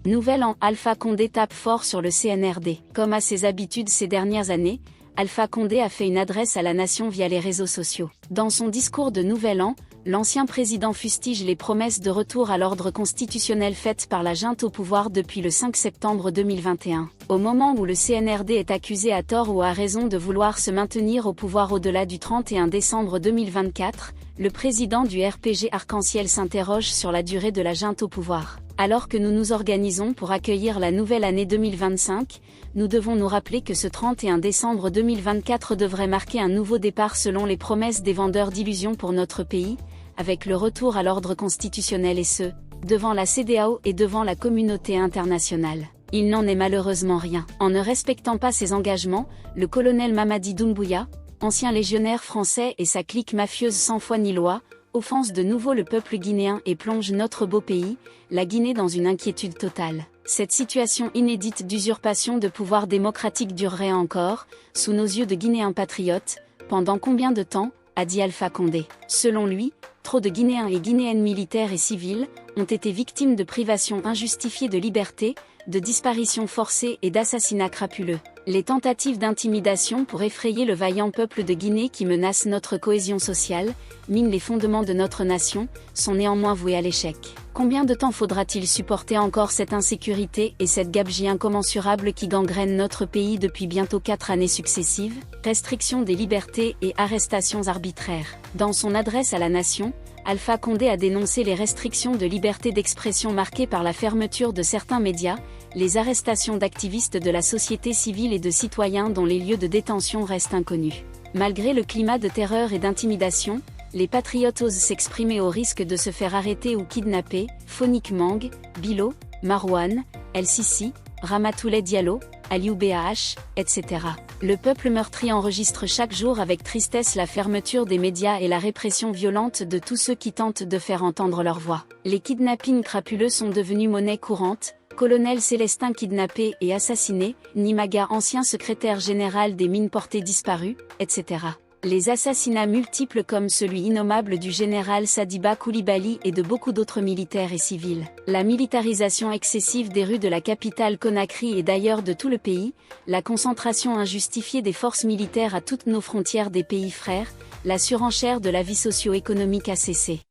Nouvel an, Alpha Condé tape fort sur le CNRD. Comme à ses habitudes ces dernières années, Alpha Condé a fait une adresse à la nation via les réseaux sociaux. Dans son discours de Nouvel An, l'ancien président fustige les promesses de retour à l'ordre constitutionnel faites par la junte au pouvoir depuis le 5 septembre 2021. Au moment où le CNRD est accusé à tort ou à raison de vouloir se maintenir au pouvoir au-delà du 31 décembre 2024, le président du RPG Arc-en-Ciel s'interroge sur la durée de la junte au pouvoir. Alors que nous nous organisons pour accueillir la nouvelle année 2025, nous devons nous rappeler que ce 31 décembre 2024 devrait marquer un nouveau départ selon les promesses des vendeurs d'illusions pour notre pays, avec le retour à l'ordre constitutionnel et ce, devant la CEDEAO et devant la communauté internationale. Il n'en est malheureusement rien. En ne respectant pas ses engagements, le colonel Mamadi Doumbouya, ancien légionnaire français et sa clique mafieuse sans foi ni loi, offense de nouveau le peuple guinéen et plonge notre beau pays, la Guinée dans une inquiétude totale. Cette situation inédite d'usurpation de pouvoir démocratique durerait encore, sous nos yeux de Guinéens patriotes, pendant combien de temps, a dit Alpha Condé. Selon lui, trop de Guinéens et Guinéennes militaires et civils ont été victimes de privations injustifiées de liberté, de disparitions forcées et d'assassinats crapuleux. Les tentatives d'intimidation pour effrayer le vaillant peuple de Guinée qui menace notre cohésion sociale, minent les fondements de notre nation, sont néanmoins voués à l'échec. Combien de temps faudra-t-il supporter encore cette insécurité et cette gabegie incommensurable qui gangrène notre pays depuis bientôt 4 années successives? Restriction des libertés et arrestations arbitraires. Dans son adresse à la nation, Alpha Condé a dénoncé les restrictions de liberté d'expression marquées par la fermeture de certains médias, les arrestations d'activistes de la société civile et de citoyens dont les lieux de détention restent inconnus. Malgré le climat de terreur et d'intimidation, les patriotes osent s'exprimer au risque de se faire arrêter ou kidnapper. Phonik Mang, Bilo, Marouane, El Sisi, Ramatoulaye Diallo, Aliou BAH, etc. Le peuple meurtri enregistre chaque jour avec tristesse la fermeture des médias et la répression violente de tous ceux qui tentent de faire entendre leur voix. Les kidnappings crapuleux sont devenus monnaie courante. Colonel Célestin kidnappé et assassiné, Nimaga ancien secrétaire général des mines porté disparu, etc. Les assassinats multiples comme celui innommable du général Sadiba Koulibaly et de beaucoup d'autres militaires et civils. La militarisation excessive des rues de la capitale Conakry et d'ailleurs de tout le pays, la concentration injustifiée des forces militaires à toutes nos frontières des pays frères, la surenchère de la vie socio-économique a cessé.